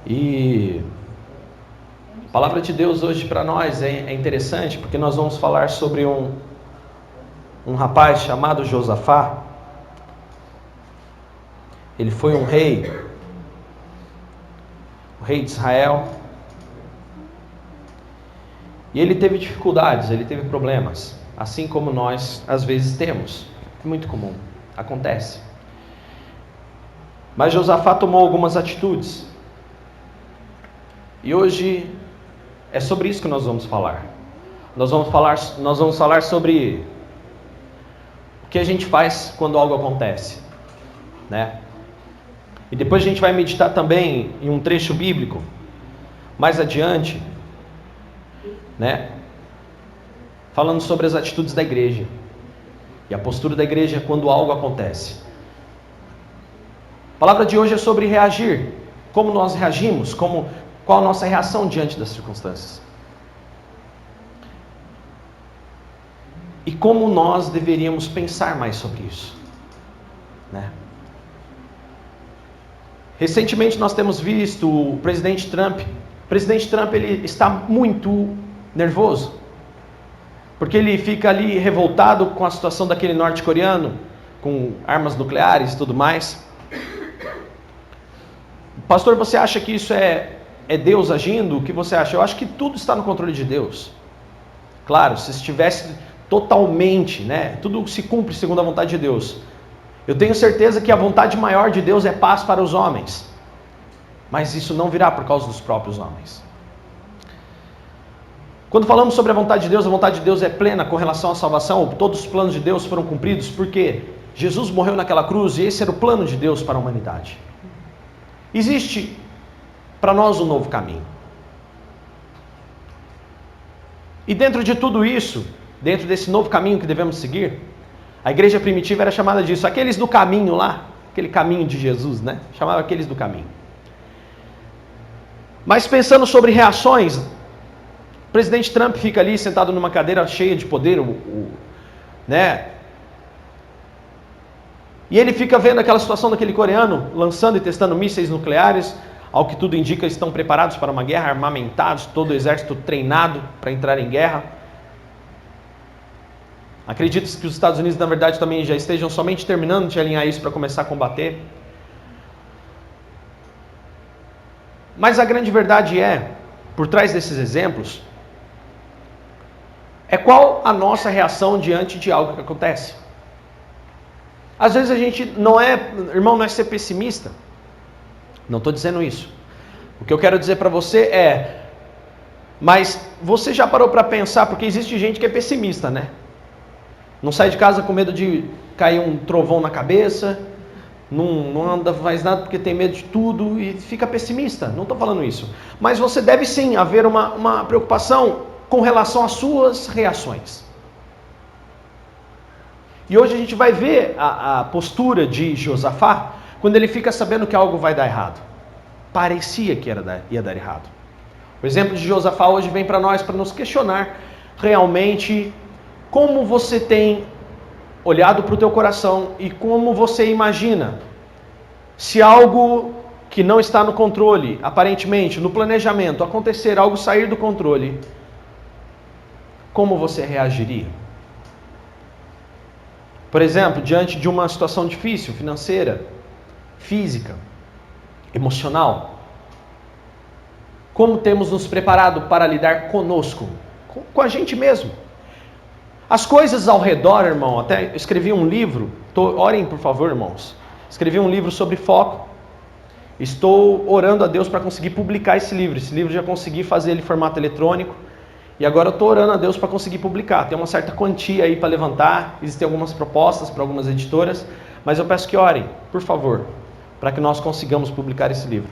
E a palavra de Deus hoje para nós é interessante, porque nós vamos falar sobre um rapaz chamado Josafá. Ele foi um rei, o rei de Israel. E ele teve dificuldades, ele teve problemas, assim como nós às vezes temos. É muito comum, acontece. Mas Josafá tomou algumas atitudes. E hoje é sobre isso que nós vamos falar. Nós vamos falar sobre o que a gente faz quando algo acontece, né? E depois a gente vai meditar também em um trecho bíblico mais adiante, né? Falando sobre as atitudes da igreja e a postura da igreja quando algo acontece. A palavra de hoje é sobre reagir, como nós reagimos, qual a nossa reação diante das circunstâncias. E como nós deveríamos pensar mais sobre isso, né? Recentemente nós temos visto o presidente Trump. O presidente Trump, ele está muito nervoso, porque ele fica ali revoltado com a situação daquele norte-coreano, com armas nucleares e tudo mais. Pastor, você acha que isso é Deus agindo? O que você acha? Eu acho que tudo está no controle de Deus. Claro, se estivesse totalmente, né, tudo se cumpre segundo a vontade de Deus. Eu tenho certeza que a vontade maior de Deus é paz para os homens. Mas isso não virá por causa dos próprios homens. Quando falamos sobre a vontade de Deus é plena com relação à salvação. Todos os planos de Deus foram cumpridos porque Jesus morreu naquela cruz e esse era o plano de Deus para a humanidade. Existe para nós um novo caminho. E dentro de tudo isso, dentro desse novo caminho que devemos seguir, a igreja primitiva era chamada disso, aqueles do caminho lá, aquele caminho de Jesus, né? Chamava aqueles do caminho. Mas pensando sobre reações, o presidente Trump fica ali sentado numa cadeira cheia de poder, né? E ele fica vendo aquela situação daquele coreano lançando e testando mísseis nucleares. Ao que tudo indica, estão preparados para uma guerra, armamentados, todo o exército treinado para entrar em guerra. Acredito que os Estados Unidos, na verdade, também já estejam somente terminando de alinhar isso para começar a combater. Mas a grande verdade por trás desses exemplos, é qual a nossa reação diante de algo que acontece. Às vezes a gente não é ser pessimista. Não estou dizendo isso. O que eu quero dizer para você mas você já parou para pensar, porque existe gente que é pessimista, né? Não sai de casa com medo de cair um trovão na cabeça, não anda, faz nada porque tem medo de tudo e fica pessimista. Não estou falando isso. Mas você deve sim haver uma preocupação com relação às suas reações. E hoje a gente vai ver a postura de Josafá, quando ele fica sabendo que algo vai dar errado. Parecia que ia dar errado. O exemplo de Josafá hoje vem para nós, para nos questionar realmente como você tem olhado para o teu coração e como você imagina se algo que não está no controle, aparentemente, no planejamento, acontecer, algo sair do controle, como você reagiria? Por exemplo, diante de uma situação difícil, financeira, física, emocional, como temos nos preparado para lidar conosco, com a gente mesmo? As coisas ao redor, irmão, até escrevi um livro, orem por favor, irmãos, escrevi um livro sobre foco, estou orando a Deus para conseguir publicar esse livro já consegui fazer ele em formato eletrônico, e agora eu estou orando a Deus para conseguir publicar. Tem uma certa quantia aí para levantar, existem algumas propostas para algumas editoras, mas eu peço que orem, por favor, para que nós consigamos publicar esse livro.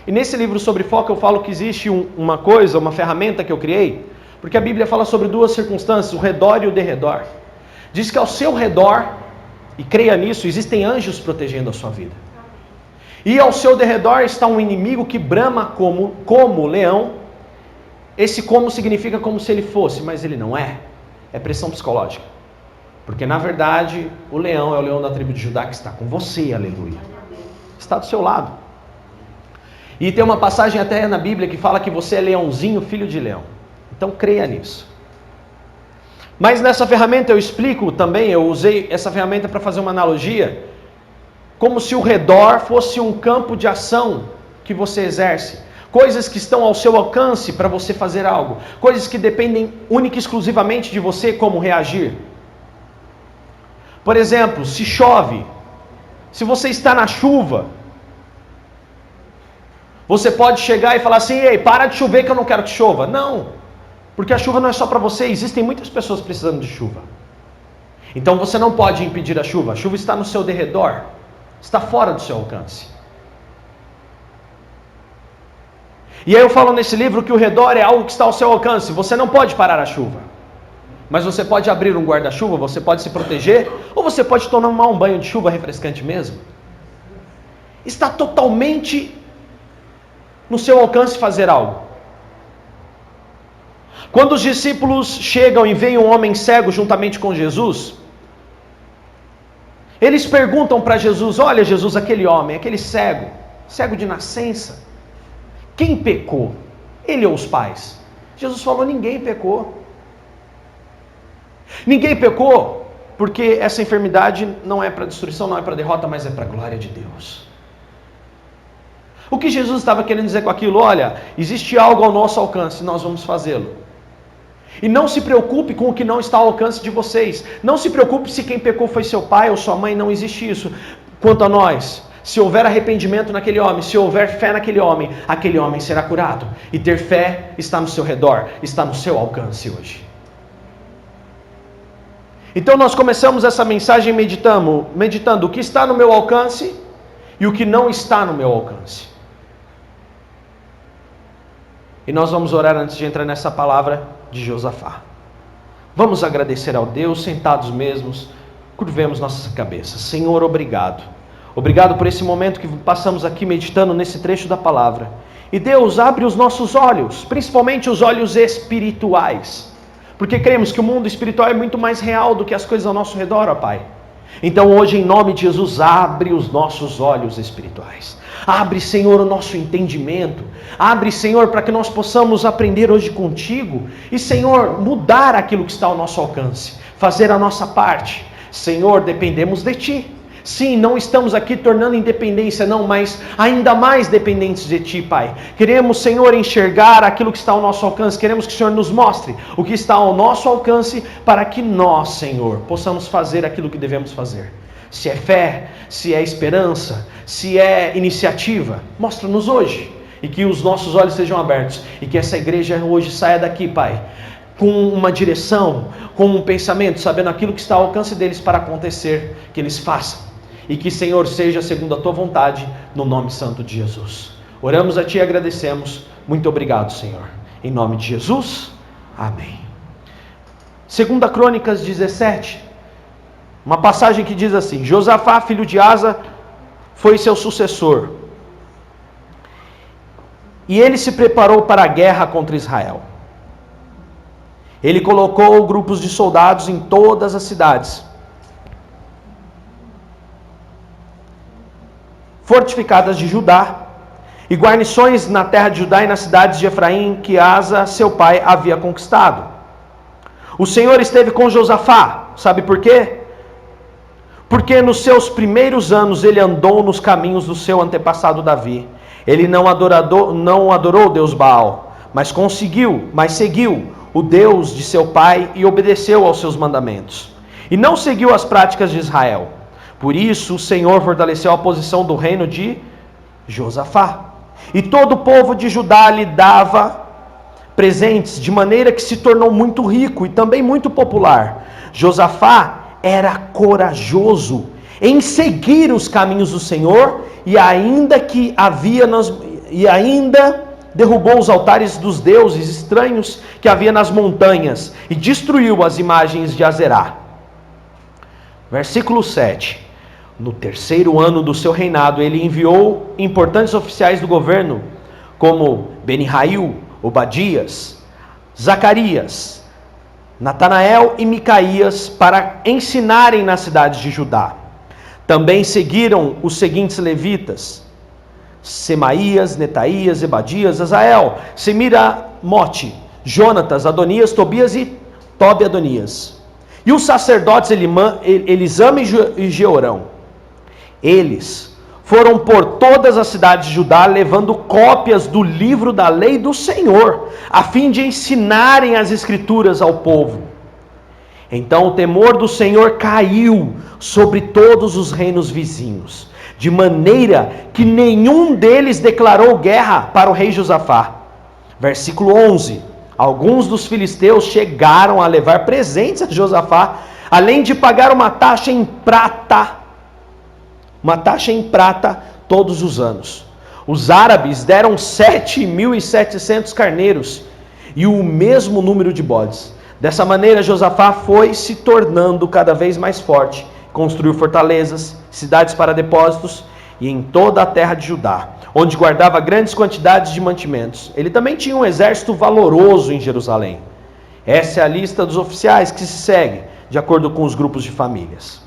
E nesse livro sobre foco eu falo que existe uma ferramenta que eu criei, porque a Bíblia fala sobre duas circunstâncias, o redor e o derredor. Diz que ao seu redor, e creia nisso, existem anjos protegendo a sua vida. E ao seu derredor está um inimigo que brama como leão. Esse como significa como se ele fosse, mas ele não é. É pressão psicológica. Porque na verdade, o leão é o leão da tribo de Judá que está com você, aleluia. Está do seu lado. E tem uma passagem até na Bíblia que fala que você é leãozinho, filho de leão. Então creia nisso. Mas nessa ferramenta eu explico também, eu usei essa ferramenta para fazer uma analogia, como se o redor fosse um campo de ação que você exerce. Coisas que estão ao seu alcance para você fazer algo. Coisas que dependem única e exclusivamente de você, como reagir. Por exemplo, se chove, se você está na chuva, você pode chegar e falar assim: ei, para de chover que eu não quero que chova. Não, porque a chuva não é só para você, existem muitas pessoas precisando de chuva. Então você não pode impedir a chuva está no seu derredor, está fora do seu alcance. E aí eu falo nesse livro que o redor é algo que está ao seu alcance, você não pode parar a chuva. Mas você pode abrir um guarda-chuva, você pode se proteger, ou você pode tomar um banho de chuva refrescante mesmo. Está totalmente no seu alcance fazer algo. Quando os discípulos chegam e veem um homem cego juntamente com Jesus, eles perguntam para Jesus: olha Jesus, aquele homem, aquele cego de nascença, quem pecou? Ele ou os pais? Jesus falou: ninguém pecou. Ninguém pecou porque essa enfermidade não é para destruição, não é para derrota, mas é para a glória de Deus. O que Jesus estava querendo dizer com aquilo? Olha, existe algo ao nosso alcance, nós vamos fazê-lo. E não se preocupe com o que não está ao alcance de vocês. Não se preocupe se quem pecou foi seu pai ou sua mãe, não existe isso. Quanto a nós, se houver arrependimento naquele homem, se houver fé naquele homem, aquele homem será curado. E ter fé está no seu redor, está no seu alcance hoje. Então nós começamos essa mensagem meditando o que está no meu alcance e o que não está no meu alcance. E nós vamos orar antes de entrar nessa palavra de Josafá. Vamos agradecer ao Deus, sentados mesmos, curvemos nossas cabeças. Senhor, obrigado. Obrigado por esse momento que passamos aqui meditando nesse trecho da palavra. E Deus, abre os nossos olhos, principalmente os olhos espirituais. Porque cremos que o mundo espiritual é muito mais real do que as coisas ao nosso redor, ó Pai. Então hoje, em nome de Jesus, abre os nossos olhos espirituais. Abre, Senhor, o nosso entendimento. Abre, Senhor, para que nós possamos aprender hoje contigo. E, Senhor, mudar aquilo que está ao nosso alcance. Fazer a nossa parte. Senhor, dependemos de Ti. Sim, não estamos aqui tornando independência, não, mas ainda mais dependentes de Ti, Pai. Queremos, Senhor, enxergar aquilo que está ao nosso alcance. Queremos que o Senhor nos mostre o que está ao nosso alcance para que nós, Senhor, possamos fazer aquilo que devemos fazer. Se é fé, se é esperança, se é iniciativa, mostra-nos hoje. E que os nossos olhos sejam abertos. E que essa igreja hoje saia daqui, Pai, com uma direção, com um pensamento, sabendo aquilo que está ao alcance deles para acontecer, que eles façam. E que, Senhor, seja segundo a Tua vontade, no nome santo de Jesus. Oramos a Ti e agradecemos. Muito obrigado, Senhor. Em nome de Jesus, amém. 2 Crônicas 17, uma passagem que diz assim: Josafá, filho de Asa, foi seu sucessor. E ele se preparou para a guerra contra Israel. Ele colocou grupos de soldados em todas as cidades fortificadas de Judá, e guarnições na terra de Judá e nas cidades de Efraim, que Asa, seu pai, havia conquistado. O Senhor esteve com Josafá, sabe por quê? Porque nos seus primeiros anos ele andou nos caminhos do seu antepassado Davi. Ele não adorou Deus Baal, mas seguiu o Deus de seu pai e obedeceu aos seus mandamentos. E não seguiu as práticas de Israel. Por isso o Senhor fortaleceu a posição do reino de Josafá. E todo o povo de Judá lhe dava presentes, de maneira que se tornou muito rico e também muito popular. Josafá era corajoso em seguir os caminhos do Senhor, e ainda derrubou os altares dos deuses estranhos que havia nas montanhas, e destruiu as imagens de Azerá. Versículo 7. No terceiro ano do seu reinado, ele enviou importantes oficiais do governo, como Benihaiu, Obadias, Zacarias, Natanael e Micaías, para ensinarem nas cidades de Judá. Também seguiram os seguintes levitas: Semaías, Netaías, Ebadias, Azael, Semiramote, Jonatas, Adonias, Tobias e Tobi-Adonias. E os sacerdotes Elisama e Jeorão. Eles foram por todas as cidades de Judá, levando cópias do livro da lei do Senhor, a fim de ensinarem as escrituras ao povo. Então o temor do Senhor caiu sobre todos os reinos vizinhos, de maneira que nenhum deles declarou guerra para o rei Josafá. Versículo 11. Alguns dos filisteus chegaram a levar presentes a Josafá, além de pagar uma taxa em prata todos os anos. Os árabes deram 7.700 carneiros e o mesmo número de bodes. Dessa maneira, Josafá foi se tornando cada vez mais forte. Construiu fortalezas, cidades para depósitos e em toda a terra de Judá, onde guardava grandes quantidades de mantimentos. Ele também tinha um exército valoroso em Jerusalém. Essa é a lista dos oficiais que se segue, de acordo com os grupos de famílias.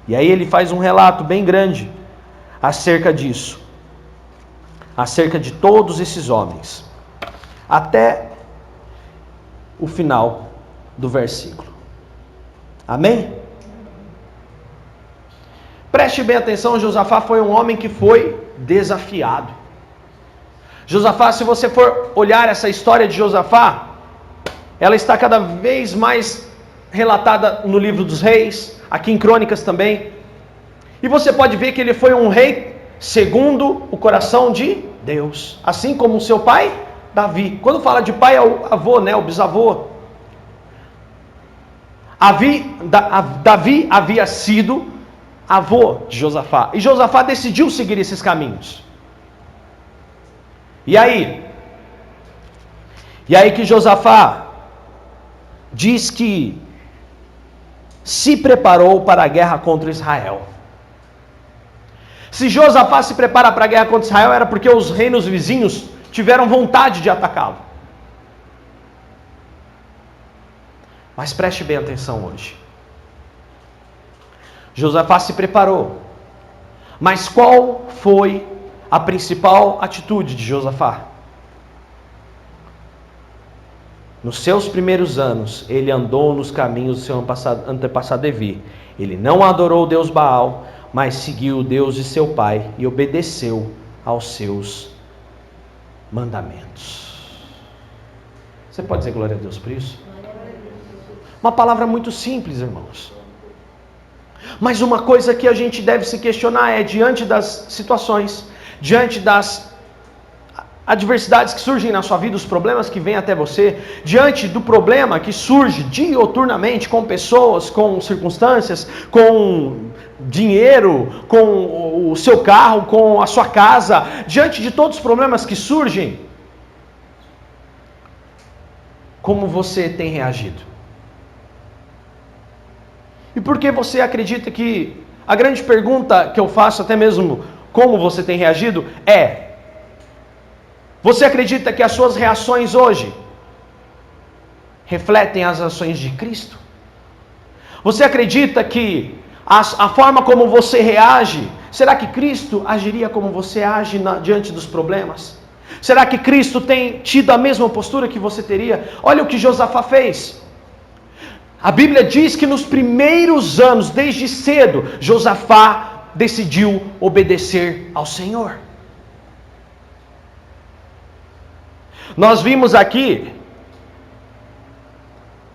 E aí ele faz um relato bem grande acerca disso, acerca de todos esses homens, até o final do versículo. Amém? Preste bem atenção, Josafá foi um homem que foi desafiado. Josafá, se você for olhar essa história de Josafá, ela está cada vez mais relatada no livro dos reis, aqui em Crônicas também. E você pode ver que ele foi um rei segundo o coração de Deus, assim como o seu pai, Davi. Quando fala de pai é o avô, né, o bisavô. Davi havia sido avô de Josafá, e Josafá decidiu seguir esses caminhos. E aí que Josafá diz que se preparou para a guerra contra Israel. Se Josafá se prepara para a guerra contra Israel, era porque os reinos vizinhos tiveram vontade de atacá-lo. Mas preste bem atenção hoje. Josafá se preparou. Mas qual foi a principal atitude de Josafá? Nos seus primeiros anos, ele andou nos caminhos do seu antepassado Davi. Ele não adorou o Deus Baal, mas seguiu o Deus de seu pai e obedeceu aos seus mandamentos. Você pode dizer glória a Deus por isso? Uma palavra muito simples, irmãos. Mas uma coisa que a gente deve se questionar é, diante das situações, diante das adversidades que surgem na sua vida, os problemas que vêm até você, diante do problema que surge diuturnamente com pessoas, com circunstâncias, com dinheiro, com o seu carro, com a sua casa, diante de todos os problemas que surgem, como você tem reagido? E por que você acredita que a grande pergunta que eu faço, até mesmo como você tem reagido, é: você acredita que as suas reações hoje refletem as ações de Cristo? Você acredita que a forma como você reage, será que Cristo agiria como você age diante dos problemas? Será que Cristo tem tido a mesma postura que você teria? Olha o que Josafá fez. A Bíblia diz que nos primeiros anos, desde cedo, Josafá decidiu obedecer ao Senhor. Nós vimos aqui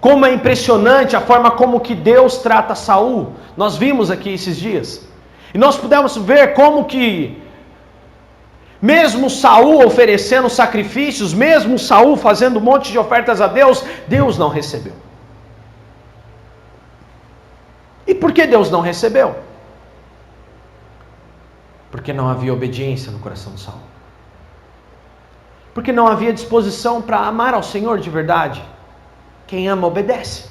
como é impressionante a forma como que Deus trata Saul. Nós vimos aqui esses dias. E nós pudemos ver como que, mesmo Saul oferecendo sacrifícios, mesmo Saul fazendo um monte de ofertas a Deus, Deus não recebeu. E por que Deus não recebeu? Porque não havia obediência no coração de Saul. Porque não havia disposição para amar ao Senhor de verdade. Quem ama, obedece.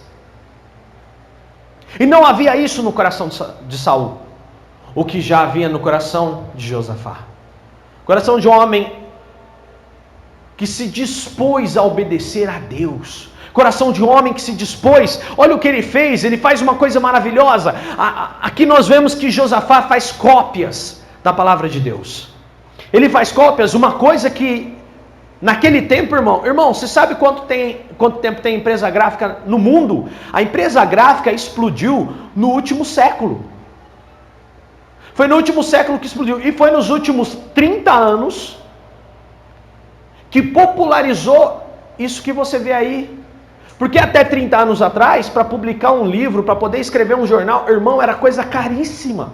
E não havia isso no coração de Saul. O que já havia no coração de Josafá. Coração de um homem que se dispôs a obedecer a Deus. Coração de um homem que se dispôs. Olha o que ele fez. Ele faz uma coisa maravilhosa. Aqui nós vemos que Josafá faz cópias da palavra de Deus. Ele faz cópias, uma coisa que naquele tempo, irmão, você sabe quanto tempo tem empresa gráfica no mundo? A empresa gráfica explodiu no último século. Foi no último século que explodiu. E foi nos últimos 30 anos que popularizou isso que você vê aí. Porque até 30 anos atrás, para publicar um livro, para poder escrever um jornal, irmão, era coisa caríssima.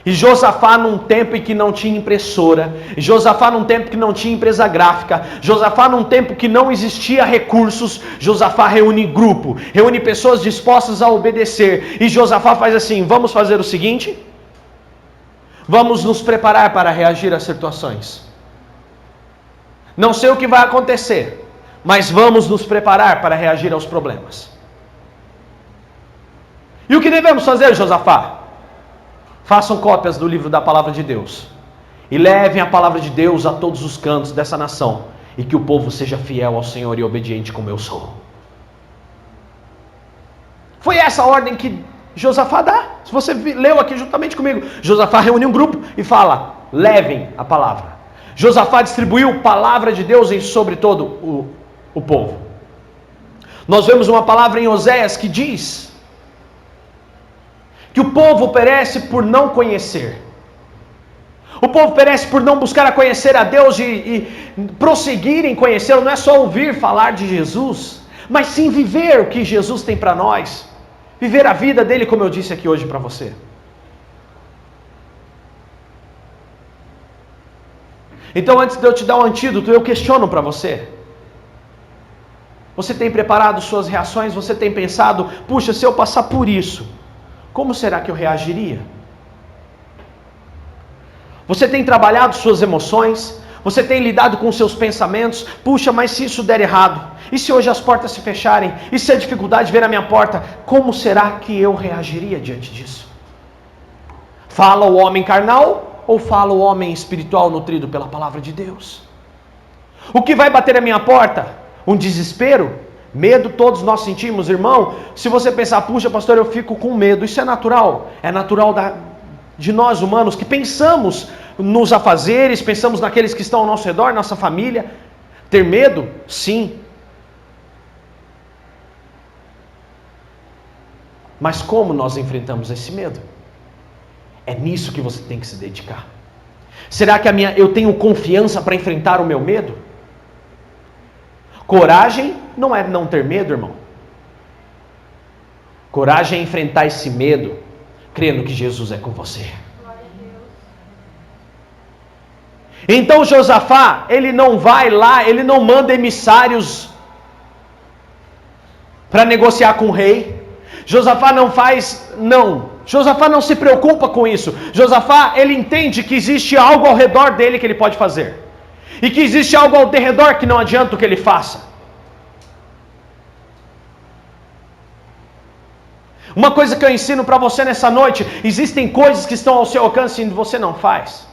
E Josafá num tempo em que não tinha impressora, Josafá num tempo que não tinha empresa gráfica, Josafá num tempo que não existia recursos, Josafá reúne grupo, reúne pessoas dispostas a obedecer, e Josafá faz assim: vamos fazer o seguinte, vamos nos preparar para reagir às situações. Não sei o que vai acontecer, mas vamos nos preparar para reagir aos problemas. E o que devemos fazer, Josafá? Façam cópias do livro da palavra de Deus e levem a palavra de Deus a todos os cantos dessa nação, e que o povo seja fiel ao Senhor e obediente como eu sou. Foi essa a ordem que Josafá dá. Se você leu aqui juntamente comigo, Josafá reúne um grupo e fala: levem a palavra. Josafá distribuiu palavra de Deus sobre todo o povo. Nós vemos uma palavra em Oséias que diz que o povo perece por não conhecer. O povo perece por não buscar a conhecer a Deus e prosseguir em conhecê-lo. Não é só ouvir falar de Jesus, mas sim viver o que Jesus tem para nós. Viver a vida dele, como eu disse aqui hoje para você. Então, antes de eu te dar um antídoto, eu questiono para você. Você tem preparado suas reações? Você tem pensado: puxa, se eu passar por isso, como será que eu reagiria? Você tem trabalhado suas emoções? Você tem lidado com seus pensamentos? Puxa, mas se isso der errado? E se hoje as portas se fecharem? E se a dificuldade vier à minha porta? Como será que eu reagiria diante disso? Fala o homem carnal ou fala o homem espiritual nutrido pela palavra de Deus? O que vai bater à minha porta? Um desespero? Medo todos nós sentimos, irmão. Se você pensar: puxa, pastor, eu fico com medo, isso é natural. É natural de nós humanos, que pensamos nos afazeres, pensamos naqueles que estão ao nosso redor, nossa família. Ter medo? Sim. Mas como nós enfrentamos esse medo? É nisso que você tem que se dedicar. Será que eu tenho confiança para enfrentar o meu medo? Coragem não é não ter medo, irmão. Coragem é enfrentar esse medo, crendo que Jesus é com você. Então Josafá, ele não vai lá, ele não manda emissários para negociar com o rei. Josafá Josafá não se preocupa com isso. Josafá, ele entende que existe algo ao redor dele que ele pode fazer. E que existe algo ao derredor que não adianta o que ele faça. Uma coisa que eu ensino para você nessa noite: existem coisas que estão ao seu alcance e você não faz.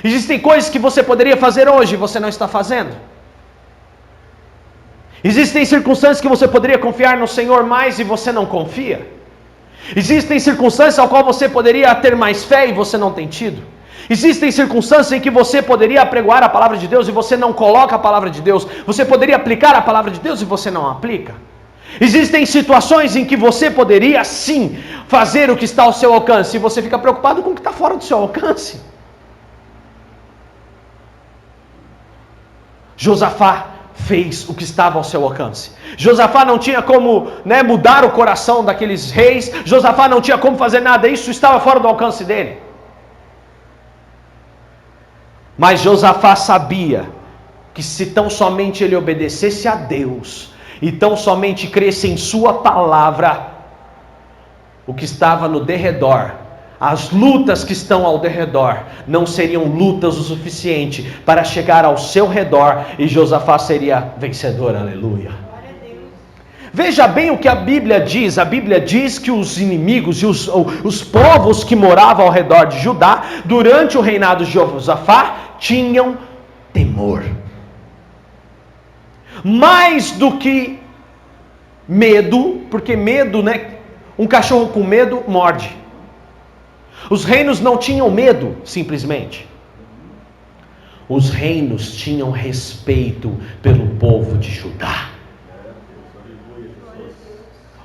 Existem coisas que você poderia fazer hoje e você não está fazendo. Existem circunstâncias que você poderia confiar no Senhor mais e você não confia. Existem circunstâncias ao qual você poderia ter mais fé e você não tem tido. Existem circunstâncias em que você poderia apregoar a palavra de Deus e você não coloca a palavra de Deus. Você poderia aplicar a palavra de Deus e você não aplica. Existem situações em que você poderia sim fazer o que está ao seu alcance e você fica preocupado com o que está fora do seu alcance. Josafá fez o que estava ao seu alcance. Josafá não tinha como mudar o coração daqueles reis. Josafá não tinha como fazer nada. Isso estava fora do alcance dele. Mas Josafá sabia que se tão somente ele obedecesse a Deus e tão somente cresce em sua palavra, o que estava no derredor, as lutas que estão ao derredor, não seriam lutas o suficiente para chegar ao seu redor e Josafá seria vencedor, aleluia. Veja bem o que a Bíblia diz. A Bíblia diz que os inimigos e os povos que moravam ao redor de Judá, durante o reinado de Josafá, tinham temor. Mais do que medo, porque medo, um cachorro com medo morde. Os reinos não tinham medo, simplesmente. Os reinos tinham respeito pelo povo de Judá.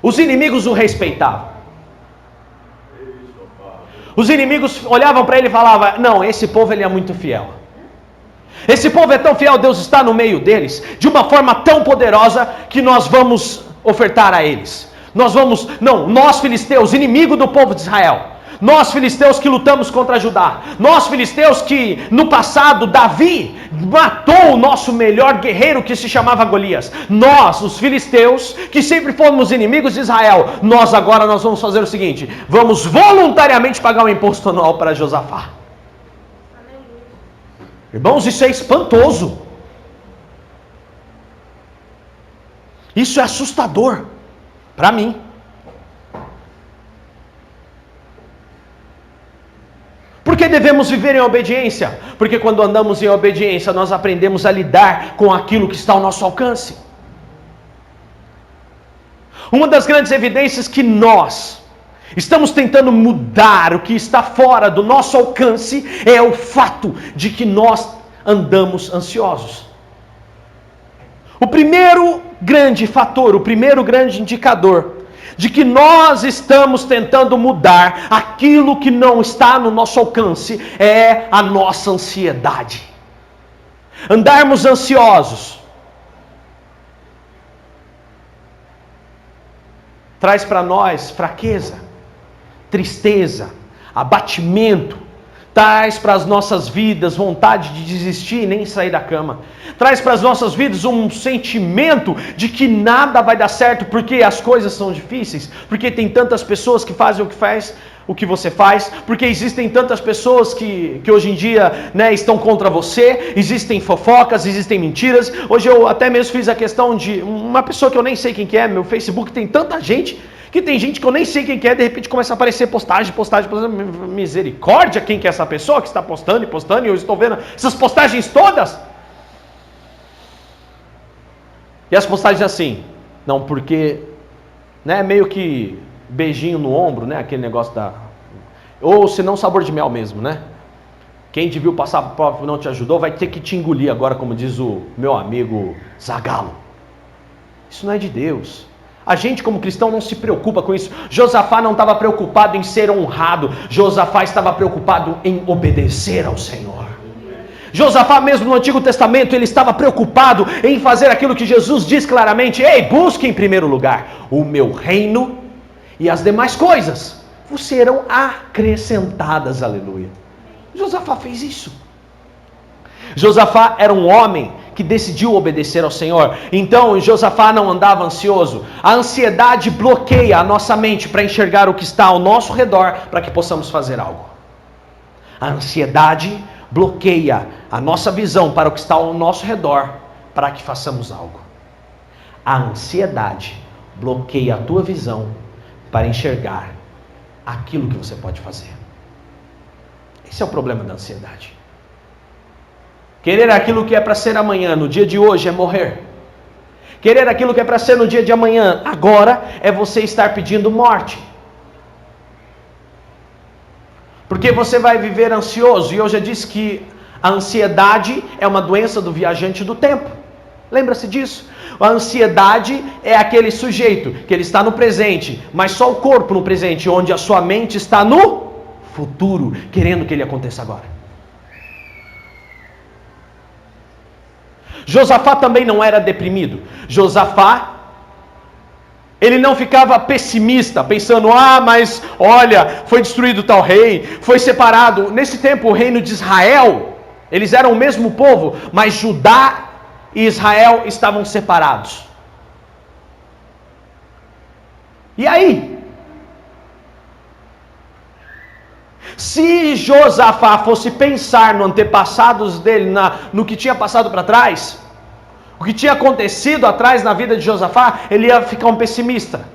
Os inimigos o respeitavam. Os inimigos olhavam para ele e falavam: não, esse povo ele é muito fiel. Esse povo é tão fiel, Deus está no meio deles, de uma forma tão poderosa, que nós vamos ofertar a eles. Nós filisteus, inimigo do povo de Israel. Nós filisteus que lutamos contra Judá. Nós filisteus que no passado Davi matou o nosso melhor guerreiro que se chamava Golias. Nós, os filisteus, que sempre fomos inimigos de Israel. Nós vamos fazer o seguinte: vamos voluntariamente pagar um imposto anual para Josafá. Irmãos, isso é espantoso. Isso é assustador para mim. Por que devemos viver em obediência? Porque quando andamos em obediência, nós aprendemos a lidar com aquilo que está ao nosso alcance. Uma das grandes evidências que nós estamos tentando mudar o que está fora do nosso alcance é o fato de que nós andamos ansiosos. O primeiro grande fator, o primeiro grande indicador de que nós estamos tentando mudar aquilo que não está no nosso alcance é a nossa ansiedade. Andarmos ansiosos traz para nós fraqueza, tristeza, abatimento, traz para as nossas vidas vontade de desistir e nem sair da cama, traz para as nossas vidas um sentimento de que nada vai dar certo porque as coisas são difíceis, porque tem tantas pessoas que fazem o que você faz, porque existem tantas pessoas que hoje em dia, né, estão contra você, existem fofocas, existem mentiras. Hoje eu até mesmo fiz a questão de uma pessoa que eu nem sei quem que é, meu Facebook tem tanta gente, que tem gente que eu nem sei quem que é, de repente começa a aparecer postagem, misericórdia, quem que é essa pessoa que está postando, e eu estou vendo essas postagens todas. E as postagens assim, não, porque, né, meio que beijinho no ombro, né, aquele negócio ou se não sabor de mel mesmo, né? Quem te viu passar por prova não te ajudou, vai ter que te engolir agora, como diz o meu amigo Zagalo. Isso não é de Deus. A gente como cristão não se preocupa com isso. Josafá não estava preocupado em ser honrado. Josafá estava preocupado em obedecer ao Senhor. Josafá mesmo no Antigo Testamento, ele estava preocupado em fazer aquilo que Jesus diz claramente: ei, busque em primeiro lugar o meu reino, e as demais coisas vos serão acrescentadas. Aleluia. Josafá fez isso. Josafá era um homem que decidiu obedecer ao Senhor. Então Josafá não andava ansioso. A ansiedade bloqueia a nossa mente para enxergar o que está ao nosso redor, para que possamos fazer algo. A ansiedade bloqueia a nossa visão para o que está ao nosso redor, para que façamos algo. A ansiedade bloqueia a tua visão para enxergar aquilo que você pode fazer. Esse é o problema da ansiedade. Querer aquilo que é para ser amanhã, no dia de hoje, é morrer. Querer aquilo que é para ser no dia de amanhã, agora, é você estar pedindo morte. Porque você vai viver ansioso, e eu já disse que a ansiedade é uma doença do viajante do tempo. Lembra-se disso? A ansiedade é aquele sujeito que ele está no presente, mas só o corpo no presente, onde a sua mente está no futuro, querendo que ele aconteça agora. Josafá também não era deprimido. Josafá, ele não ficava pessimista, pensando: mas olha, foi destruído tal rei, foi separado. Nesse tempo o reino de Israel, eles eram o mesmo povo, mas Judá e Israel estavam separados. E aí? Se Josafá fosse pensar no antepassados dele, no que tinha passado para trás, o que tinha acontecido atrás na vida de Josafá, ele ia ficar um pessimista.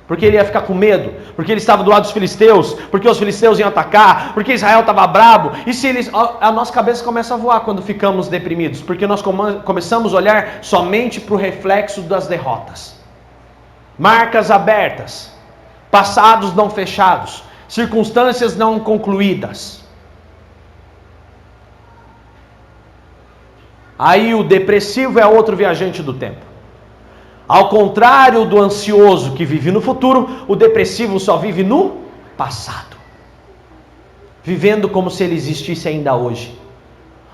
Porque ele ia ficar com medo, porque ele estava do lado dos filisteus, porque os filisteus iam atacar, porque Israel estava brabo. E se a nossa cabeça começa a voar quando ficamos deprimidos, porque nós começamos a olhar somente para o reflexo das derrotas. Marcas abertas, passados não fechados, circunstâncias não concluídas. Aí o depressivo é outro viajante do tempo. Ao contrário do ansioso que vive no futuro, o depressivo só vive no passado. Vivendo como se ele existisse ainda hoje.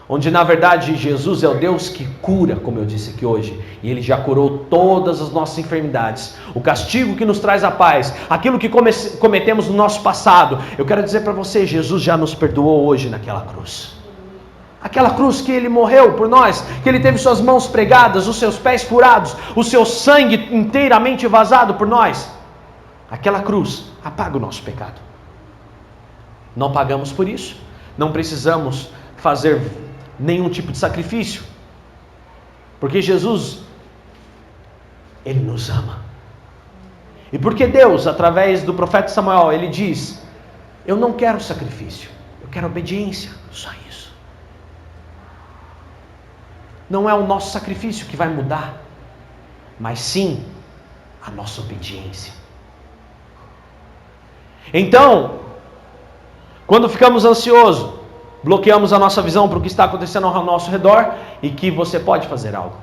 Onde na verdade Jesus é o Deus que cura, como eu disse aqui hoje. E Ele já curou todas as nossas enfermidades. O castigo que nos traz a paz. Aquilo que cometemos no nosso passado. Eu quero dizer para você, Jesus já nos perdoou hoje naquela cruz. Aquela cruz que Ele morreu por nós, que Ele teve suas mãos pregadas, os seus pés furados, o seu sangue inteiramente vazado por nós. Aquela cruz apaga o nosso pecado. Não pagamos por isso. Não precisamos fazer nenhum tipo de sacrifício. Porque Jesus, Ele nos ama. E porque Deus, através do profeta Samuel, Ele diz: eu não quero sacrifício, eu quero obediência, só isso. Não é o nosso sacrifício que vai mudar, mas sim a nossa obediência. Então, quando ficamos ansiosos, bloqueamos a nossa visão para o que está acontecendo ao nosso redor e que você pode fazer algo.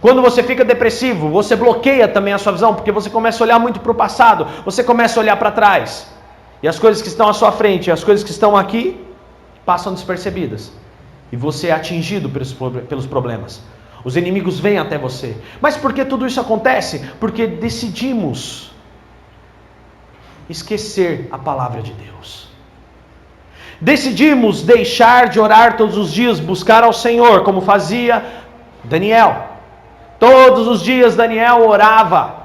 Quando você fica depressivo, você bloqueia também a sua visão, porque você começa a olhar muito para o passado, você começa a olhar para trás. E as coisas que estão à sua frente, as coisas que estão aqui, passam despercebidas. E você é atingido pelos problemas. Os inimigos vêm até você. Mas por que tudo isso acontece? Porque decidimos esquecer a palavra de Deus. Decidimos deixar de orar todos os dias, buscar ao Senhor, como fazia Daniel. Todos os dias Daniel orava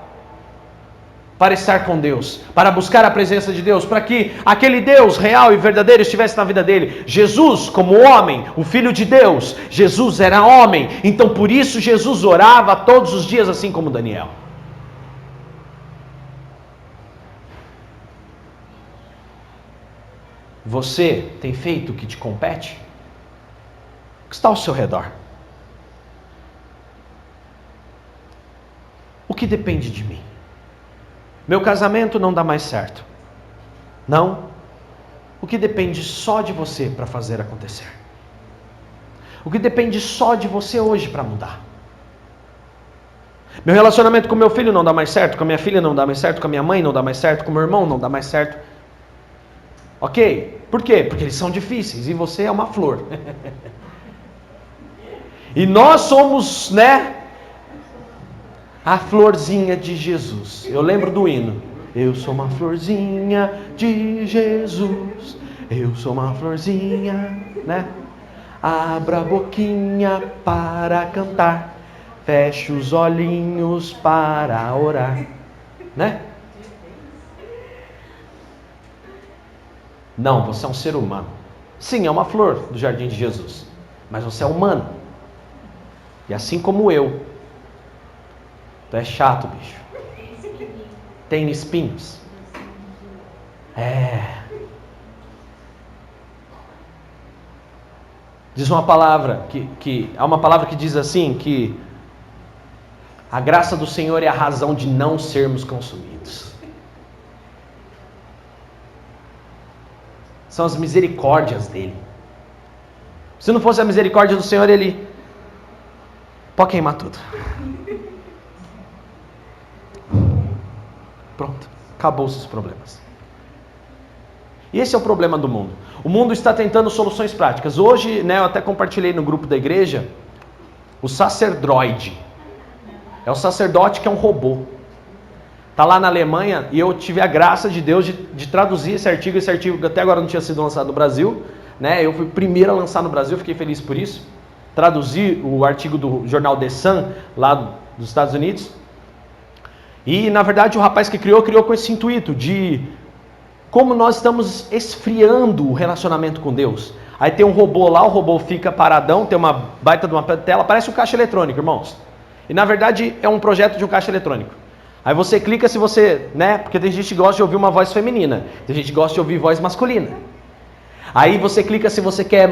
para estar com Deus, para buscar a presença de Deus, para que aquele Deus real e verdadeiro estivesse na vida dele. Jesus, como homem, o Filho de Deus, Jesus era homem, então por isso Jesus orava todos os dias, assim como Daniel. Você tem feito o que te compete? O que está ao seu redor? O que depende de mim? Meu casamento não dá mais certo. Não. O que depende só de você para fazer acontecer? O que depende só de você hoje para mudar? Meu relacionamento com meu filho não dá mais certo, com a minha filha não dá mais certo, com a minha mãe não dá mais certo, com meu irmão não dá mais certo. Ok? Por quê? Porque eles são difíceis e você é uma flor. E nós somos, a florzinha de Jesus. Eu lembro do hino. Eu sou uma florzinha de Jesus. Eu sou uma florzinha, Abra a boquinha para cantar. Feche os olhinhos para orar. Não, você é um ser humano. Sim, é uma flor do jardim de Jesus. Mas você é humano. E assim como eu. Tu é chato, bicho. Tem espinhos. Diz uma palavra há uma palavra que diz assim, que a graça do Senhor é a razão de não sermos consumidos. São as misericórdias dele. Se não fosse a misericórdia do Senhor, ele pode queimar tudo. Pronto, acabou os problemas. E esse é o problema do mundo. O mundo está tentando soluções práticas. Hoje, eu até compartilhei no grupo da igreja o sacerdroide. É o sacerdote que é um robô. Está lá na Alemanha e eu tive a graça de Deus de traduzir esse artigo que até agora não tinha sido lançado no Brasil. Eu fui o primeiro a lançar no Brasil, fiquei feliz por isso. Traduzi o artigo do jornal The Sun, lá dos Estados Unidos. E, na verdade, o rapaz que criou com esse intuito de como nós estamos esfriando o relacionamento com Deus. Aí tem um robô lá, o robô fica paradão, tem uma baita de uma tela, parece um caixa eletrônico, irmãos. E, na verdade, é um projeto de um caixa eletrônico. Aí você clica se você, porque tem gente que gosta de ouvir uma voz feminina, tem gente que gosta de ouvir voz masculina. Aí você clica se você quer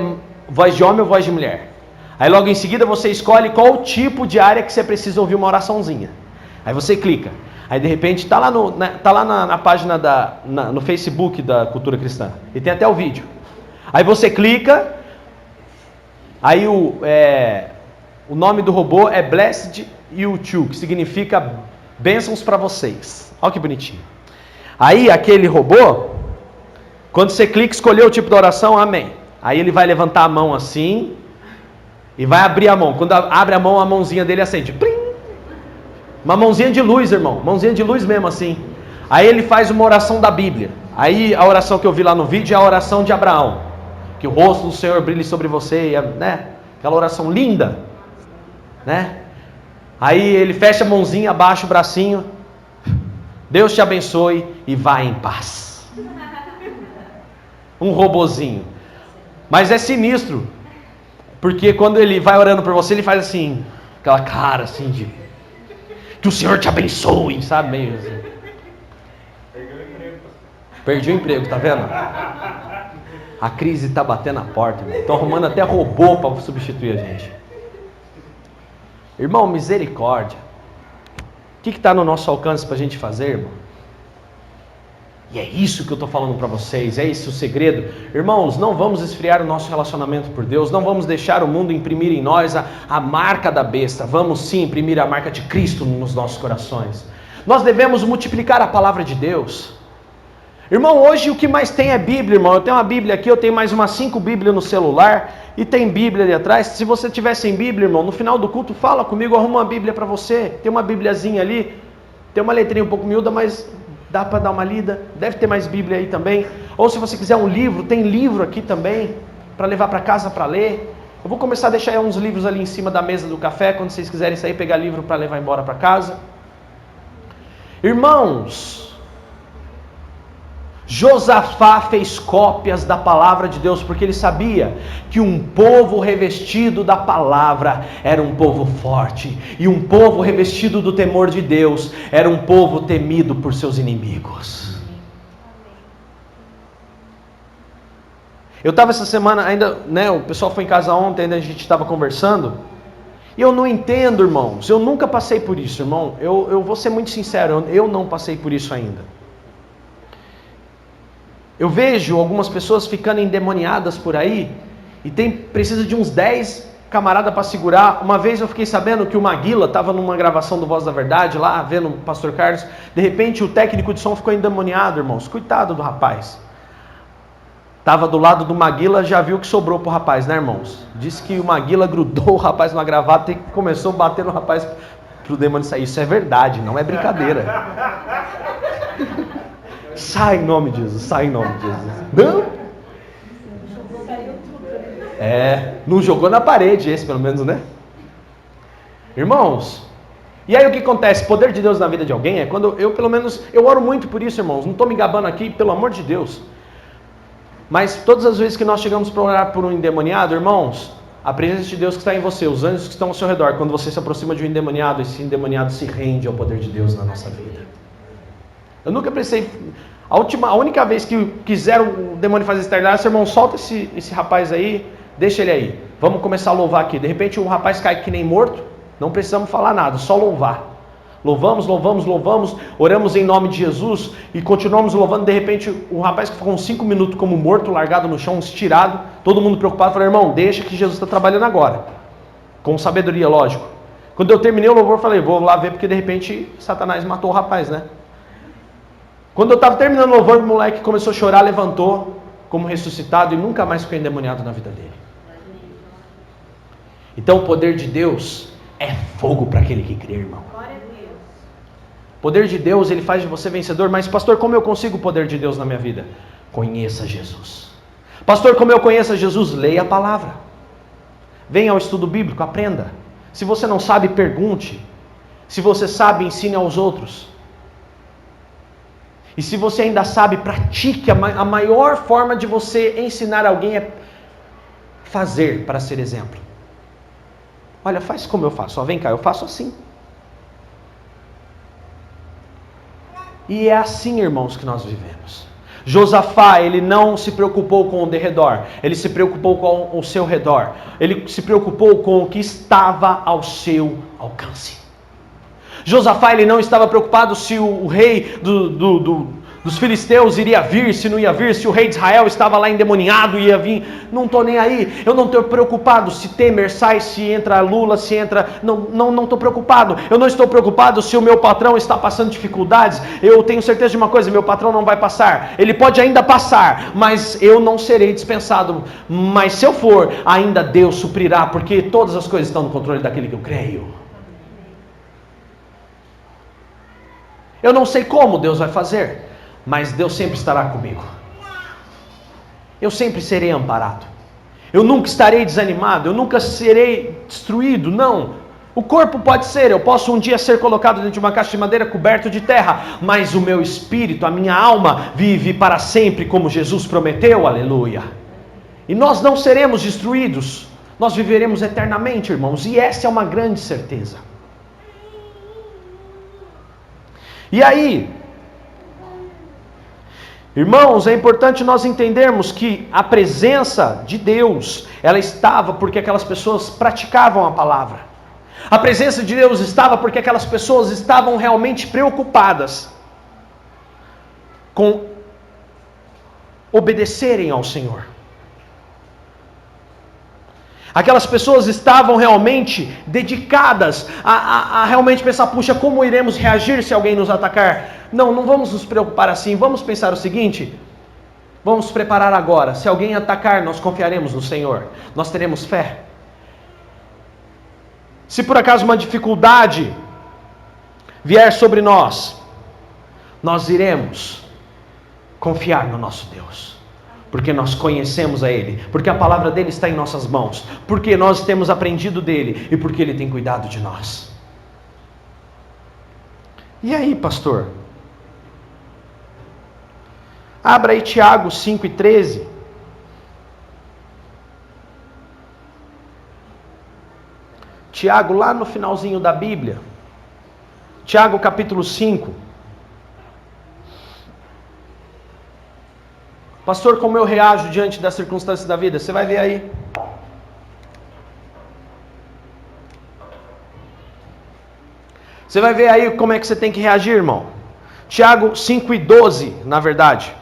voz de homem ou voz de mulher. Aí logo em seguida você escolhe qual tipo de área que você precisa ouvir uma oraçãozinha. Aí você clica. Aí de repente tá lá na página no Facebook da Cultura Cristã. E tem até o vídeo. Aí você clica, aí o nome do robô é Blessed You Too, que significa bênçãos para vocês. Olha que bonitinho. Aí aquele robô, quando você clica, escolheu o tipo de oração, amém. Aí ele vai levantar a mão assim e vai abrir a mão. Quando abre a mão, a mãozinha dele acende. Plim! Uma mãozinha de luz, irmão. Mãozinha de luz mesmo assim. Aí ele faz uma oração da Bíblia. Aí a oração que eu vi lá no vídeo é a oração de Abraão. Que o rosto do Senhor brilhe sobre você, né? Aquela oração linda, né? Aí ele fecha a mãozinha, abaixa o bracinho. Deus te abençoe e vá em paz. Um robozinho. Mas é sinistro. Porque quando ele vai orando por você, ele faz assim, aquela cara assim de... Que o Senhor te abençoe, sabe? Meio assim. Perdi o emprego, tá vendo? A crise tá batendo a porta, irmão. Estão arrumando até robô para substituir a gente. Irmão, misericórdia. O que está no nosso alcance para a gente fazer, irmão? E é isso que eu estou falando para vocês, é esse o segredo. Irmãos, não vamos esfriar o nosso relacionamento por Deus, não vamos deixar o mundo imprimir em nós a marca da besta. Vamos sim imprimir a marca de Cristo nos nossos corações. Nós devemos multiplicar a palavra de Deus. Irmão, hoje o que mais tem é Bíblia, irmão. Eu tenho uma Bíblia aqui, eu tenho mais umas 5 Bíblias no celular e tem Bíblia ali atrás. Se você tiver sem Bíblia, irmão, no final do culto, fala comigo, arruma uma Bíblia para você. Tem uma Bíbliazinha ali, tem uma letrinha um pouco miúda, mas dá para dar uma lida. Deve ter mais Bíblia aí também. Ou se você quiser um livro, tem livro aqui também, para levar para casa para ler. Eu vou começar a deixar uns livros ali em cima da mesa do café, quando vocês quiserem sair, pegar livro para levar embora para casa. Irmãos, Josafá fez cópias da palavra de Deus, porque ele sabia que um povo revestido da palavra era um povo forte, e um povo revestido do temor de Deus era um povo temido por seus inimigos. Eu estava essa semana ainda, né, o pessoal foi em casa ontem, ainda a gente estava conversando, e eu não entendo, irmãos, eu nunca passei por isso, irmão, eu vou ser muito sincero, eu não passei por isso ainda. Eu vejo algumas pessoas ficando endemoniadas por aí e precisa de uns 10 camaradas para segurar. Uma vez eu fiquei sabendo que o Maguila estava numa gravação do Voz da Verdade lá, vendo o pastor Carlos. De repente o técnico de som ficou endemoniado, irmãos. Coitado do rapaz. Estava do lado do Maguila, já viu que sobrou pro rapaz, né, irmãos? Disse que o Maguila grudou o rapaz numa gravata e começou a bater no rapaz pro demônio sair. Isso é verdade, não é brincadeira. Sai em nome de Jesus, sai em nome de Jesus. Não? Não jogou na parede esse, pelo menos, né? Irmãos, e aí o que acontece? Poder de Deus na vida de alguém é quando eu oro muito por isso, irmãos. Não estou me gabando aqui, pelo amor de Deus. Mas todas as vezes que nós chegamos para orar por um endemoniado, irmãos, a presença de Deus que está em você, os anjos que estão ao seu redor, quando você se aproxima de um endemoniado, esse endemoniado se rende ao poder de Deus na nossa vida. Eu nunca pensei... A única vez que quiseram o demônio fazer estardalhaço, irmão, solta esse rapaz aí, deixa ele aí. Vamos começar a louvar aqui. De repente o rapaz cai que nem morto, não precisamos falar nada, só louvar. Louvamos, louvamos, louvamos, oramos em nome de Jesus e continuamos louvando. De repente o rapaz que ficou uns 5 minutos como morto, largado no chão, estirado, todo mundo preocupado, falou, irmão, deixa que Jesus está trabalhando agora. Com sabedoria, lógico. Quando eu terminei o louvor, eu falei, vou lá ver porque de repente Satanás matou o rapaz, né? Quando eu estava terminando o louvor, o moleque começou a chorar, levantou como ressuscitado e nunca mais ficou endemoniado na vida dele. Então o poder de Deus é fogo para aquele que crê, irmão. O poder de Deus, ele faz de você vencedor. Mas pastor, como eu consigo o poder de Deus na minha vida? Conheça Jesus. Pastor, como eu conheço Jesus? Leia a palavra. Venha ao estudo bíblico, aprenda. Se você não sabe, pergunte. Se você sabe, ensine aos outros. E se você ainda sabe, pratique. A maior forma de você ensinar alguém é fazer para ser exemplo. Olha, faz como eu faço. Ó, vem cá, eu faço assim. E é assim, irmãos, que nós vivemos. Josafá, ele não se preocupou com o derredor. Ele se preocupou com o seu redor. Ele se preocupou com o que estava ao seu alcance. Josafá, ele não estava preocupado se o rei dos filisteus iria vir, se não ia vir, se o rei de Israel estava lá endemoniado e ia vir. Não estou nem aí. Eu não estou preocupado se Temer sai, se entra Lula, se entra... Não estou preocupado. Eu não estou preocupado se o meu patrão está passando dificuldades. Eu tenho certeza de uma coisa, meu patrão não vai passar. Ele pode ainda passar, mas eu não serei dispensado. Mas se eu for, ainda Deus suprirá, porque todas as coisas estão no controle daquele que eu creio. Eu não sei como Deus vai fazer, mas Deus sempre estará comigo. Eu sempre serei amparado. Eu nunca estarei desanimado, eu nunca serei destruído, não. O corpo pode ser, eu posso um dia ser colocado dentro de uma caixa de madeira coberto de terra, mas o meu espírito, a minha alma vive para sempre, como Jesus prometeu, aleluia. E nós não seremos destruídos, nós viveremos eternamente, irmãos, e essa é uma grande certeza. E aí, irmãos, é importante nós entendermos que a presença de Deus, ela estava porque aquelas pessoas praticavam a palavra. A presença de Deus estava porque aquelas pessoas estavam realmente preocupadas com obedecerem ao Senhor. Aquelas pessoas estavam realmente dedicadas a realmente pensar, puxa, como iremos reagir se alguém nos atacar? Não vamos nos preocupar assim, vamos pensar o seguinte, vamos nos preparar agora. Se alguém atacar, nós confiaremos no Senhor, nós teremos fé. Se por acaso uma dificuldade vier sobre nós, nós iremos confiar no nosso Deus, porque nós conhecemos a Ele, porque a palavra dEle está em nossas mãos, porque nós temos aprendido dEle e porque Ele tem cuidado de nós. E aí, pastor? Abra aí Tiago 5:13. Tiago, lá no finalzinho da Bíblia. Tiago capítulo 5. Pastor, como eu reajo diante das circunstâncias da vida? Você vai ver aí. Você vai ver aí como é que você tem que reagir, irmão. Tiago 5:12, na verdade.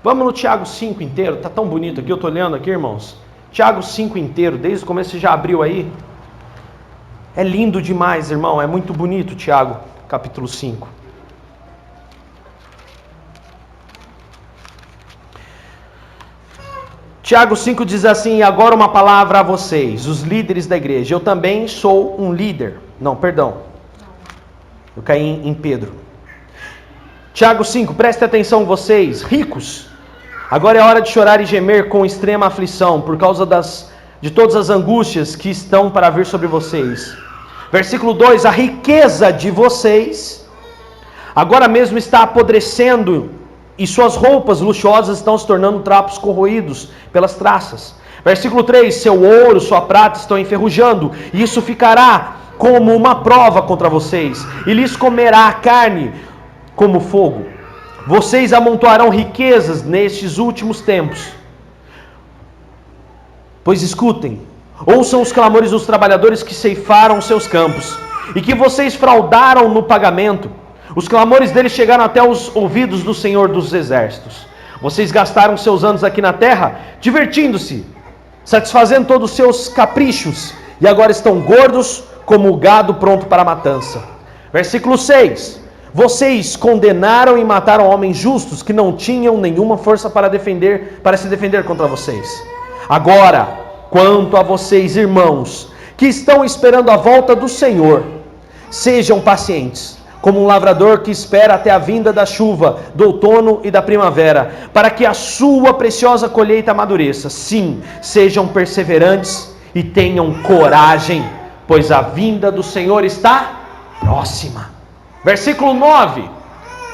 Vamos no Tiago 5 inteiro, tá tão bonito aqui, eu tô olhando aqui, irmãos. Tiago 5 inteiro, desde o começo você já abriu aí. É lindo demais, irmão, é muito bonito Tiago, capítulo 5. Tiago 5 diz assim: e agora uma palavra a vocês, os líderes da igreja. Eu também sou um líder. Não, perdão. Eu caí em Pedro. Tiago 5, preste atenção vocês, ricos. Agora é hora de chorar e gemer com extrema aflição, por causa de todas as angústias que estão para vir sobre vocês. Versículo 2, a riqueza de vocês agora mesmo está apodrecendo, e suas roupas luxuosas estão se tornando trapos corroídos pelas traças. Versículo 3, seu ouro, sua prata estão enferrujando, e isso ficará como uma prova contra vocês, e lhes comerá a carne como fogo. Vocês amontoarão riquezas nestes últimos tempos. Pois escutem, ouçam os clamores dos trabalhadores que ceifaram seus campos, e que vocês fraudaram no pagamento. Os clamores deles chegaram até os ouvidos do Senhor dos Exércitos. Vocês gastaram seus anos aqui na terra, divertindo-se, satisfazendo todos os seus caprichos, e agora estão gordos como o gado pronto para a matança. Versículo 6. Vocês condenaram e mataram homens justos que não tinham nenhuma força para se defender contra vocês. Agora, quanto a vocês, irmãos, que estão esperando a volta do Senhor, sejam pacientes, como um lavrador que espera até a vinda da chuva, do outono e da primavera, para que a sua preciosa colheita amadureça. Sim, sejam perseverantes e tenham coragem, pois a vinda do Senhor está próxima. Versículo 9,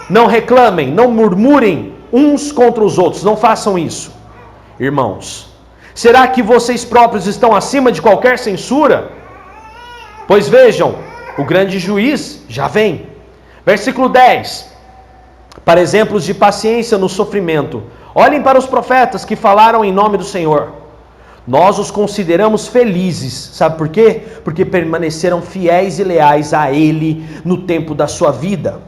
não reclamem, não murmurem uns contra os outros, não façam isso. Irmãos, será que vocês próprios estão acima de qualquer censura? Pois vejam, O grande juiz já vem. Versículo 10. Para exemplos de paciência no sofrimento, olhem para os profetas que falaram em nome do Senhor. Nós os consideramos felizes. Sabe por quê? Porque permaneceram fiéis e leais a Ele no tempo da sua vida.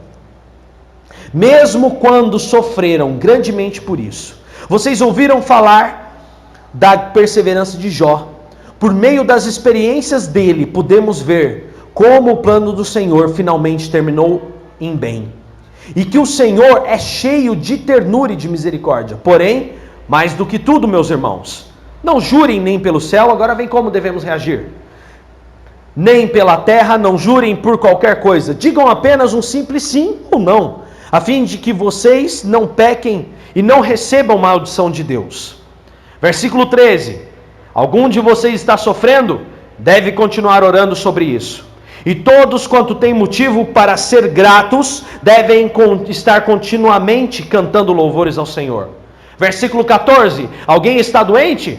Mesmo quando sofreram grandemente por isso. Vocês ouviram falar da perseverança de Jó. Por meio das experiências dele, podemos ver como o plano do Senhor finalmente terminou em bem. E que o Senhor é cheio de ternura e de misericórdia. Porém, mais do que tudo, meus irmãos, não jurem nem pelo céu, agora vem como devemos reagir. Nem pela terra, não jurem por qualquer coisa. Digam apenas um simples sim ou não, a fim de que vocês não pequem e não recebam maldição de Deus. Versículo 13. Algum de vocês está sofrendo? Deve continuar orando sobre isso. E todos quanto têm motivo para ser gratos, devem estar continuamente cantando louvores ao Senhor. Versículo 14. Alguém está doente?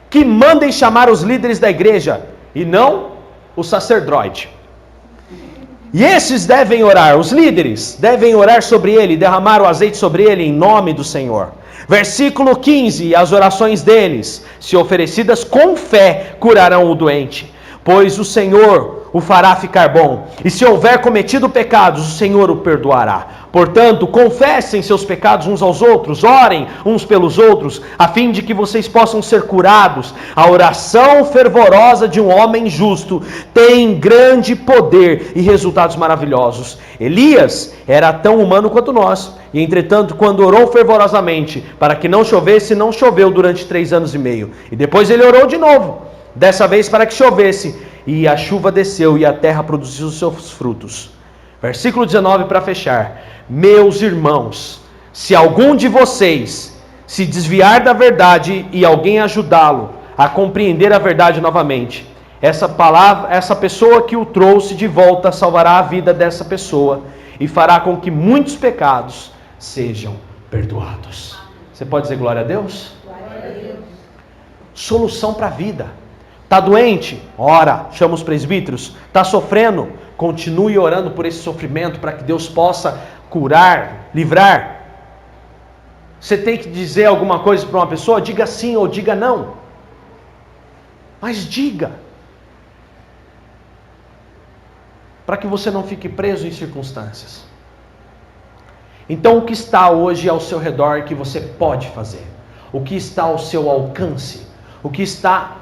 Que mandem chamar os líderes da igreja, e não o sacerdote. E esses devem orar, os líderes devem orar sobre ele, derramar o azeite sobre ele em nome do Senhor. Versículo 15, as orações deles, se oferecidas com fé, curarão o doente, pois o Senhor o fará ficar bom. E se houver cometido pecados, o Senhor o perdoará. Portanto, confessem seus pecados uns aos outros, orem uns pelos outros, a fim de que vocês possam ser curados. A oração fervorosa de um homem justo tem grande poder e resultados maravilhosos. Elias era tão humano quanto nós, e entretanto, quando orou fervorosamente para que não chovesse, não choveu durante 3 anos e meio. E depois ele orou de novo, dessa vez para que chovesse. E a chuva desceu e a terra produziu os seus frutos. Versículo 19 para fechar. Meus irmãos, se algum de vocês se desviar da verdade e alguém ajudá-lo a compreender a verdade novamente, essa pessoa que o trouxe de volta salvará a vida dessa pessoa e fará com que muitos pecados sejam perdoados. Você pode dizer glória a Deus? Glória a Deus. Solução para a vida. Está doente? Ora, chama os presbíteros. Está sofrendo? Continue orando por esse sofrimento para que Deus possa curar, livrar. Você tem que dizer alguma coisa para uma pessoa? Diga sim ou diga não. Mas diga. Para que você não fique preso em circunstâncias. Então, o que está hoje ao seu redor que você pode fazer? O que está ao seu alcance? O que está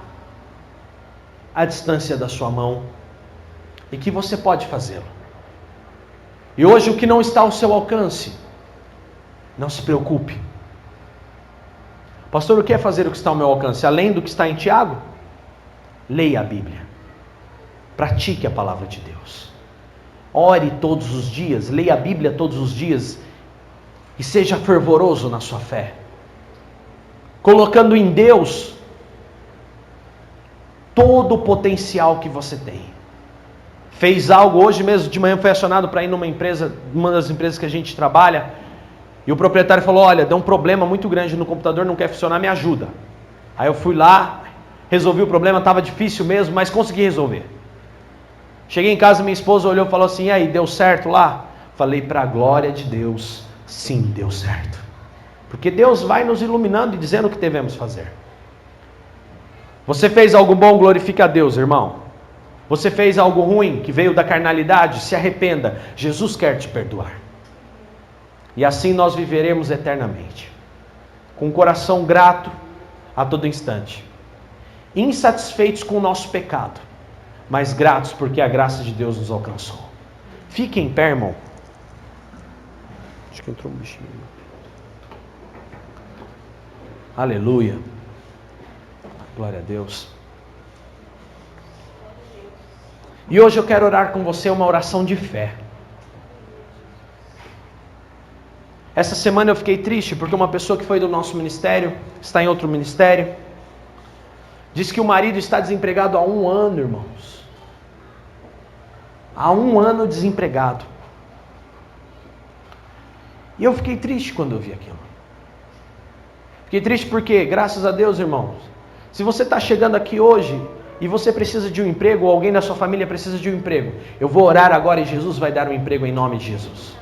à distância da sua mão e que você pode fazê-lo. E hoje o que não está ao seu alcance, não se preocupe. Pastor, o que é fazer o que está ao meu alcance? Além do que está em Tiago, leia a Bíblia. Pratique a palavra de Deus. Ore todos os dias, leia a Bíblia todos os dias e seja fervoroso na sua fé. Colocando em Deus todo o potencial que você tem. Fez algo hoje mesmo, de manhã foi acionado para ir numa empresa, uma das empresas que a gente trabalha, e o proprietário falou, olha, deu um problema muito grande no computador, não quer funcionar, me ajuda. Aí eu fui lá, resolvi o problema, estava difícil mesmo, mas consegui resolver. Cheguei em casa, minha esposa olhou e falou assim, e aí, deu certo lá? Falei, para a glória de Deus, sim, deu certo. Porque Deus vai nos iluminando e dizendo o que devemos fazer. Você fez algo bom, glorifica a Deus, irmão. Você fez algo ruim, que veio da carnalidade, se arrependa. Jesus quer te perdoar. E assim nós viveremos eternamente. Com um coração grato a todo instante. Insatisfeitos com o nosso pecado, mas gratos porque a graça de Deus nos alcançou. Fique em pé, irmão. Acho que entrou um bichinho. Aleluia. Glória a Deus. E hoje eu quero orar com você uma oração de fé. Essa semana eu fiquei triste porque uma pessoa que foi do nosso ministério, está em outro ministério, disse que o marido está desempregado há 1 ano, irmãos. Há 1 ano desempregado. E eu fiquei triste quando eu vi aquilo. Fiquei triste porque, graças a Deus, irmãos, se você está chegando aqui hoje, e você precisa de um emprego, ou alguém da sua família precisa de um emprego, eu vou orar agora e Jesus vai dar um emprego em nome de Jesus.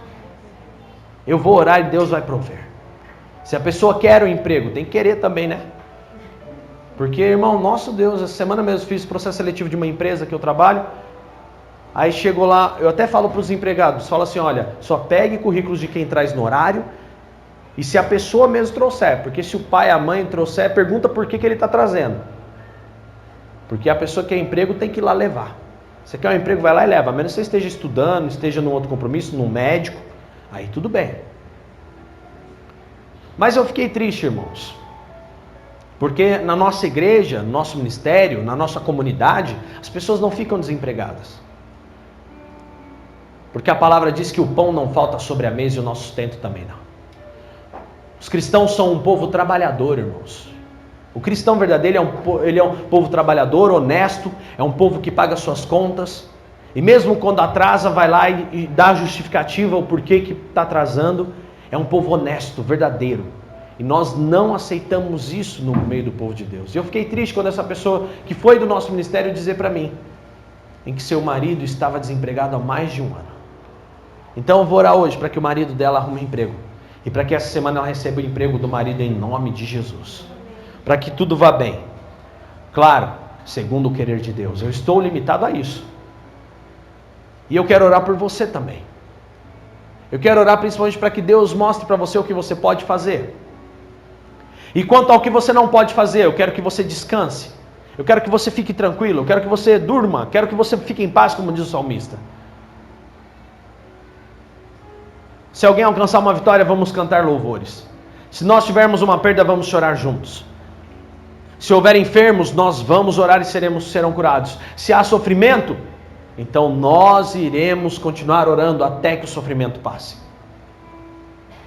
Eu vou orar e Deus vai prover. Se a pessoa quer um emprego, tem que querer também, né? Porque, irmão, nosso Deus, essa semana mesmo fiz processo seletivo de uma empresa que eu trabalho. Aí chegou lá, eu até falo para os empregados, falo assim, olha, só pegue currículos de quem traz no horário, e se a pessoa mesmo trouxer, porque se o pai, a mãe trouxer, pergunta por que ele está trazendo. Porque a pessoa que quer emprego tem que ir lá levar. Você quer um emprego, vai lá e leva, a menos que você esteja estudando, esteja num outro compromisso, num médico, aí tudo bem. Mas eu fiquei triste, irmãos. Porque na nossa igreja, no nosso ministério, na nossa comunidade, as pessoas não ficam desempregadas. Porque a palavra diz que o pão não falta sobre a mesa e o nosso sustento também não. Os cristãos são um povo trabalhador, irmãos. O cristão verdadeiro ele é um povo trabalhador, honesto, é um povo que paga suas contas. E mesmo quando atrasa, vai lá e dá justificativa o porquê que está atrasando. É um povo honesto, verdadeiro. E nós não aceitamos isso no meio do povo de Deus. E eu fiquei triste quando essa pessoa que foi do nosso ministério dizer para mim, em que seu marido estava desempregado há mais de um ano. Então eu vou orar hoje para que o marido dela arrume um emprego. E para que essa semana ela receba o emprego do marido em nome de Jesus. Para que tudo vá bem. Claro, segundo o querer de Deus. Eu estou limitado a isso. E eu quero orar por você também. Eu quero orar principalmente para que Deus mostre para você o que você pode fazer. E quanto ao que você não pode fazer, eu quero que você descanse. Eu quero que você fique tranquilo. Eu quero que você durma. Quero que você fique em paz, como diz o salmista. Se alguém alcançar uma vitória, vamos cantar louvores. Se nós tivermos uma perda, vamos chorar juntos. Se houver enfermos, nós vamos orar e serão curados. Se há sofrimento, então nós iremos continuar orando até que o sofrimento passe.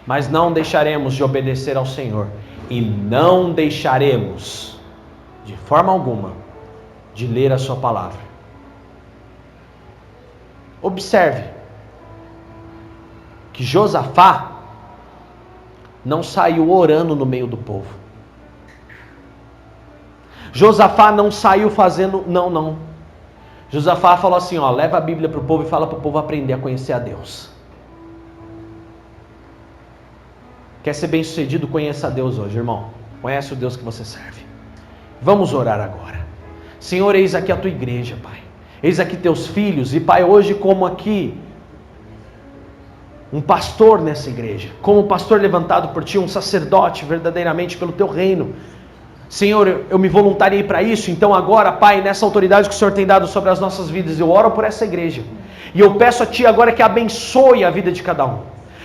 Mas não deixaremos de obedecer ao Senhor. E não deixaremos, de forma alguma, de ler a sua palavra. Observe que Josafá não saiu orando no meio do povo. Josafá não saiu fazendo, não. Josafá falou assim, ó, leva a Bíblia para o povo e fala para o povo aprender a conhecer a Deus. Quer ser bem sucedido? Conheça a Deus hoje, irmão. Conhece o Deus que você serve. Vamos orar agora. Senhor, eis aqui a tua igreja, Pai. Eis aqui teus filhos. E Pai, hoje como aqui um pastor nessa igreja, como pastor levantado por Ti, um sacerdote verdadeiramente pelo Teu reino. Senhor, eu me voluntariei para isso. Então agora, Pai, nessa autoridade que o Senhor tem dado sobre as nossas vidas, eu oro por essa igreja. E eu peço a Ti agora que abençoe a vida de cada um.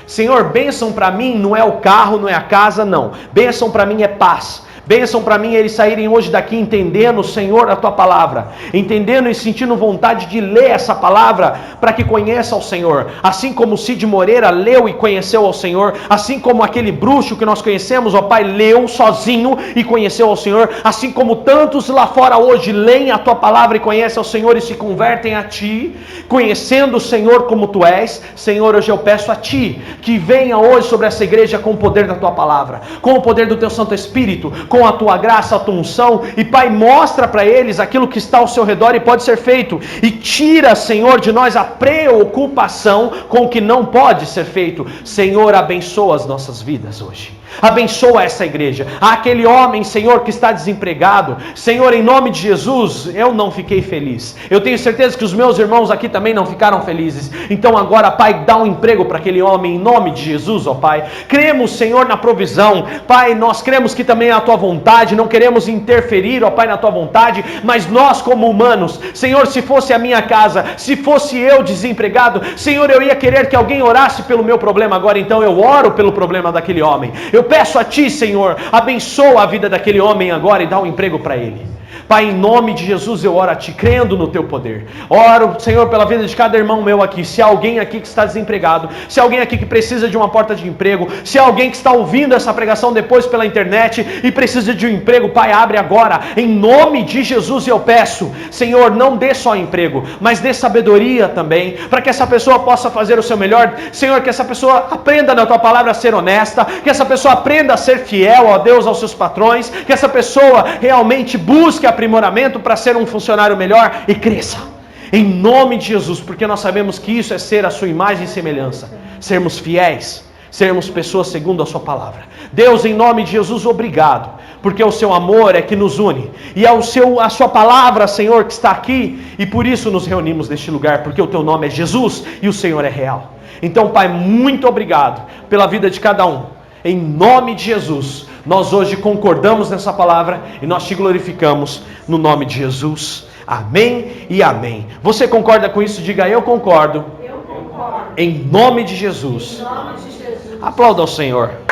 Senhor, bênção para mim não é o carro, não é a casa, não. Bênção para mim é paz. Bênção para mim eles saírem hoje daqui entendendo, Senhor, a Tua palavra. Entendendo e sentindo vontade de ler essa palavra para que conheça o Senhor. Assim como Cid Moreira leu e conheceu ao Senhor. Assim como aquele bruxo que nós conhecemos, ó Pai, leu sozinho e conheceu ao Senhor. Assim como tantos lá fora hoje leem a Tua palavra e conhecem ao Senhor e se convertem a Ti. Conhecendo o Senhor como Tu és. Senhor, hoje eu peço a Ti que venha hoje sobre essa igreja com o poder da Tua palavra. Com o poder do Teu Santo Espírito. Com a Tua graça, a Tua unção, e Pai, mostra para eles aquilo que está ao seu redor e pode ser feito, e tira, Senhor, de nós a preocupação com o que não pode ser feito. Senhor, abençoa as nossas vidas hoje, abençoa essa igreja, aquele homem, Senhor, que está desempregado. Senhor, em nome de Jesus, eu não fiquei feliz, eu tenho certeza que os meus irmãos aqui também não ficaram felizes. Então agora, Pai, dá um emprego para aquele homem, em nome de Jesus, ó Pai. Cremos, Senhor, na provisão. Pai, nós cremos que também é a Tua vontade, não queremos interferir, ó Pai, na Tua vontade, mas nós como humanos, Senhor, se fosse a minha casa, se fosse eu desempregado, Senhor, eu ia querer que alguém orasse pelo meu problema agora. Então eu oro pelo problema daquele homem. Eu peço a Ti, Senhor, abençoa a vida daquele homem agora e dá um emprego para ele. Pai, em nome de Jesus eu oro a Ti, crendo no Teu poder. Oro, Senhor, pela vida de cada irmão meu aqui. Se há alguém aqui que está desempregado, se há alguém aqui que precisa de uma porta de emprego, se há alguém que está ouvindo essa pregação depois pela internet e precisa de um emprego, Pai, abre agora, em nome de Jesus eu peço, Senhor, não dê só emprego, mas dê sabedoria também, para que essa pessoa possa fazer o seu melhor. Senhor, que essa pessoa aprenda na Tua palavra a ser honesta, que essa pessoa aprenda a ser fiel, ó Deus, aos seus patrões, que essa pessoa realmente busque aprimoramento para ser um funcionário melhor e cresça. Em nome de Jesus, porque nós sabemos que isso é ser a sua imagem e semelhança, sermos fiéis, sermos pessoas segundo a sua palavra. Deus, em nome de Jesus, obrigado, porque o seu amor é que nos une, e é a sua palavra, Senhor, que está aqui, e por isso nos reunimos neste lugar, porque o teu nome é Jesus e o Senhor é real. Então, Pai, muito obrigado pela vida de cada um. Em nome de Jesus, nós hoje concordamos nessa palavra e nós te glorificamos no nome de Jesus. Amém e amém. Você concorda com isso? Diga: eu concordo. Eu concordo. Em nome de Jesus. Em nome de Jesus. Aplauda ao Senhor.